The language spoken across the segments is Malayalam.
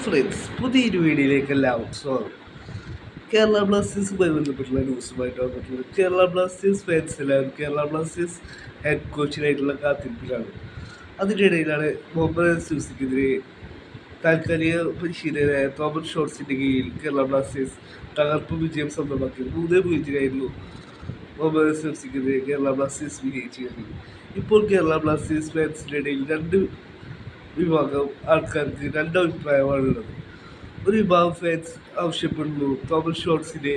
ഫ്രണ്ട്സ്, പുതിയൊരു വീഡിയോയിലേക്ക് എല്ലാവർക്കും സ്വാഗതം. കേരള ബ്ലാസ്റ്റേഴ്സുമായി ബന്ധപ്പെട്ടുള്ള ന്യൂസുമായിട്ട് വന്നിട്ടുള്ളത്. കേരള ബ്ലാസ്റ്റേഴ്സ് ഫാൻസ് എല്ലാവരും കേരള ബ്ലാസ്റ്റേഴ്സ് ഹെഡ് കോച്ചിനായിട്ടുള്ള കാത്തിരിപ്പിലാണ്. അതിനിടയിലാണ് മുഹമ്മദ് സൂസിക്കെതിരെ താൽക്കാലിക പരിശീലകനായ തോമസ് ഷോർട്സിന്റെ കീഴിൽ കേരള ബ്ലാസ്റ്റേഴ്സ് തകർപ്പ് വിജയം സ്വന്തമാക്കിയത്. 3-0 മുഹമ്മദ് സൂസിക്കെതിരെ കേരള ബ്ലാസ്റ്റേഴ്സ് വിജയിച്ചു കഴിഞ്ഞു. ഇപ്പോൾ കേരള ബ്ലാസ്റ്റേഴ്സ് ഫാൻസിന്റെ ഇടയിൽ രണ്ട് വിഭാഗം ആൾക്കാർക്ക് രണ്ടഭിപ്രായമാണുള്ളത്. ഒരു വിഭാഗം ഫാൻസ് ആവശ്യപ്പെടുന്നു തോമസ് ഷോർട്സിനെ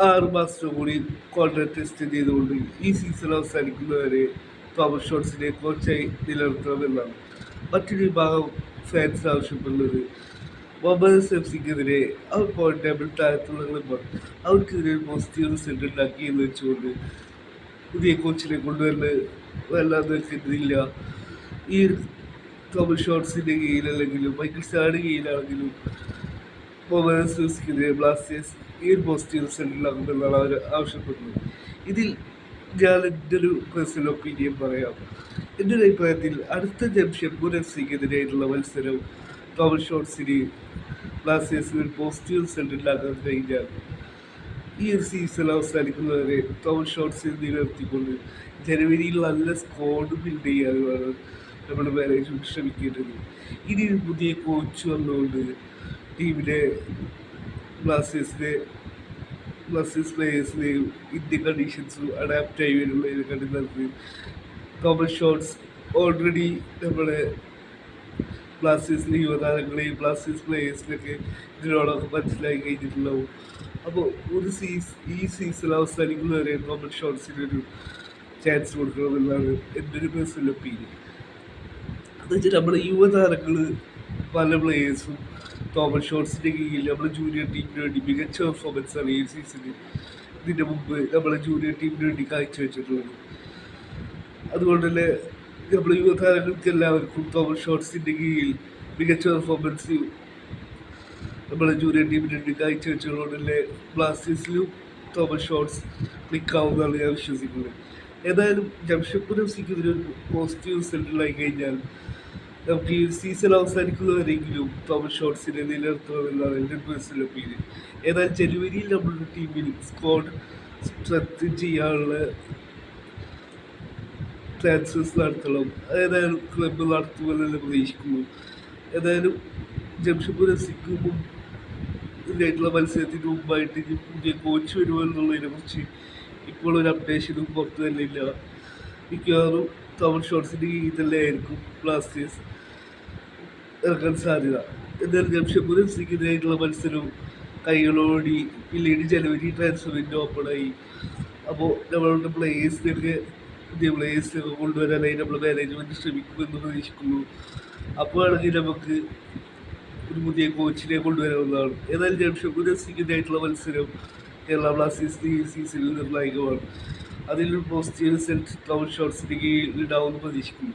6 മാസം കൂടി കോൺട്രാക്ട് എക്സ്റ്റെൻഡ് ചെയ്തുകൊണ്ട് ഈ സീസൺ അവസാനിക്കുന്നവരെ തോമസ് ഷോർട്സിനെ കോച്ചായി നിലനിർത്തണമെന്നാണ്. മറ്റൊരു വിഭാഗം ഫാൻസ് ആവശ്യപ്പെടുന്നത് മുഹമ്മദ് സെഫ്സിക്കെതിരെ അവർ പോയിന്റ് ടേബിൾ താഴത്തുള്ള ക്ലബ്ബാണ്, അവർക്കെതിരെ പോസിറ്റീവ് റിസൾട്ട് ഉണ്ടാക്കി എന്ന് വെച്ചുകൊണ്ട് പുതിയ കോച്ചിനെ കൊണ്ടുവരുന്നത് വല്ലാതെ നിൽക്കുന്നില്ല. ഈ തോമസ് ഷോർട്സിന്റെ കീഴിലല്ലെങ്കിലും മൈക്കിൾ സ്റ്റാറിന്റെ കീഴിലാണെങ്കിലും മുഹമ്മദ് സൂസിക്കെതിരെ ബ്ലാസ്റ്റേഴ്സ് ഈ ഒരു പോസിറ്റീവ് റിസൾട്ട് ഉണ്ടാക്കുമെന്നാണ് അവർ ആവശ്യപ്പെടുന്നത്. ഇതിൽ ഞാൻ എൻ്റെ ഒരു പേഴ്സണൽ ഒപ്പീനിയൻ പറയാം. എൻ്റെ ഒരു അഭിപ്രായത്തിൽ അടുത്ത ജംഷഡ്പൂർ FC-ക്കെതിരെയായിട്ടുള്ള മത്സരം തോമസ് ഷോർട്സിന് ബ്ലാസ്റ്റേഴ്സിന് ഒരു പോസിറ്റീവ് റിസൾട്ട് ഉണ്ടാക്കാൻ കഴിഞ്ഞാൽ ഈ ഒരു സീസൺ അവസാനിക്കുന്നവരെ തോമസ് ഷോർട്സിനെ നിലനിർത്തിക്കൊണ്ട് ജനുവരിയിൽ നല്ല സ്ക്വാഡ് ബിൽഡ് ചെയ്യാനുമാണ് നമ്മുടെ മാനേജ്മെൻറ്റ് ശ്രമിക്കേണ്ടത്. ഇനി പുതിയ കോച്ച് വന്നുകൊണ്ട് ടീമിലെ ബ്ലാസ്റ്റേഴ്സ് പ്ലേയേഴ്സിനെയും ഇന്ത്യൻ കണ്ടീഷൻസും അഡാപ്റ്റ് ആയി വരുന്നതിനെക്കാട്ടി നല്ലത് തോമസ് ഷോർട്സ് ഓൾറെഡി നമ്മുടെ ബ്ലാസ്റ്റേഴ്സിലെ യുവതാരങ്ങളെയും ബ്ലാസ്റ്റേഴ്സ് പ്ലേയേഴ്സിനൊക്കെ ഇതിനോടൊക്കെ മനസ്സിലായി കഴിഞ്ഞിട്ടുണ്ടാവും. അപ്പോൾ ഈ സീസൺ അവസാനിക്കുന്നവരെ തോമസ് ഷോർട്സിനൊരു ചാൻസ് കൊടുക്കണമെന്നാണ് എൻ്റെ ഒരു പേഴ്സണൽ ഒപ്പീനിയൻ. എന്ന് വെച്ചാൽ നമ്മുടെ യുവതാരങ്ങൾ പല പ്ലേയേഴ്സും തോമസ് ഷോർട്സിൻ്റെ കീഴിൽ നമ്മുടെ ജൂനിയർ ടീമിന് വേണ്ടി മികച്ച പെർഫോമൻസാണ് ഈ സീസണിൽ ഇതിൻ്റെ മുമ്പ് നമ്മുടെ ജൂനിയർ ടീമിന് വേണ്ടി കാഴ്ചവെച്ചിട്ടുള്ളത്. അതുകൊണ്ട് തന്നെ നമ്മുടെ യുവതാരങ്ങൾക്ക് എല്ലാവർക്കും തോമസ് ഷോർട്സിൻ്റെ കീഴിൽ മികച്ച പെർഫോമൻസ് നമ്മുടെ ജൂനിയർ ടീമിന് വേണ്ടി കാഴ്ചവെച്ചതുകൊണ്ട് തന്നെ ബ്ലാസ്റ്റേഴ്സിലും തോമസ് ഷോർട്സ് നിൽക്കാവുന്നതാണ് ഞാൻ വിശ്വസിക്കുന്നത്. ഏതായാലും ജംഷഡ്പൂർ FC-ക്ക് ഇതിനൊരു പോസിറ്റീവ് റിസൾട്ട് ഉണ്ടായി കഴിഞ്ഞാൽ നമുക്ക് ഈ സീസൺ അവസാനിക്കുന്നവരെങ്കിലും തോമസ് ഷോർട്സിനെ നിലനിർത്തണമെന്നാണ് എൻ്റെ പേഴ്സണൽ ഒപ്പീനിയൻ. ഏതായാലും ജനുവരിയിൽ നമ്മുടെ ടീമിൽ സ്ക്വാഡ് സ്ട്രെങ്തൻ ചെയ്യാനുള്ള ട്രാൻസ്ഫേഴ്സ് നടത്തണം. ഏതായാലും ക്ലബ്ബ് നടത്തുമെന്നല്ലേ പ്രതീക്ഷിക്കുന്നു. ഏതായാലും ജംഷഡ്പൂർ FC-ക്ക് ഇതിനായിട്ടുള്ള മത്സരത്തിന് മുമ്പായിട്ട് പുതിയ കോച്ച് വരുമോ എന്നുള്ളതിനെ കുറിച്ച് ഇപ്പോൾ ഒരു അപ്ഡേഷനും പുറത്തു തന്നെയില്ല. മിക്കവാറും തോമസ് ഷോർട്സിൻ്റെ കീഴിൽ തന്നെ ആയിരിക്കും ബ്ലാസ്റ്റേഴ്സ് ഇറക്കാൻ സാധ്യത. എന്നാലും ജംഷഡ്പൂർ FC-ക്ക് ഇതിനായിട്ടുള്ള മത്സരവും കൈകളോടി പിന്നീട് ജനുവരി ട്രാൻസ്ഫർ വിൻഡോ ഓപ്പണായി. അപ്പോൾ നമ്മളുടെ പ്ലേയേഴ്സിനൊക്കെ പുതിയ പ്ലേയേഴ്സിനൊക്കെ കൊണ്ടുവരാനായി നമ്മൾ മാനേജ്മെൻറ്റ് ശ്രമിക്കുമെന്ന് പ്രതീക്ഷിക്കുന്നു. അപ്പോൾ ആണെങ്കിൽ നമുക്ക് ഒരു പുതിയ കോച്ചിനെ കൊണ്ടുവരാവുന്നതാണ്. ഏതായാലും ജംഷഡ്പൂർ FC-ക്കെതിരായിട്ടുള്ള മത്സരം കേരള ബ്ലാസ്റ്റേഴ്സിന് ഈ സീസണിൽ നിർണായകമാണ്. അതിലൊരു പോസിറ്റീവ് റിസൾട്ട് തോമസ് ഷോർട്സിന് കീഴിൽ ഉണ്ടാവുമെന്ന് പ്രതീക്ഷിക്കുന്നു.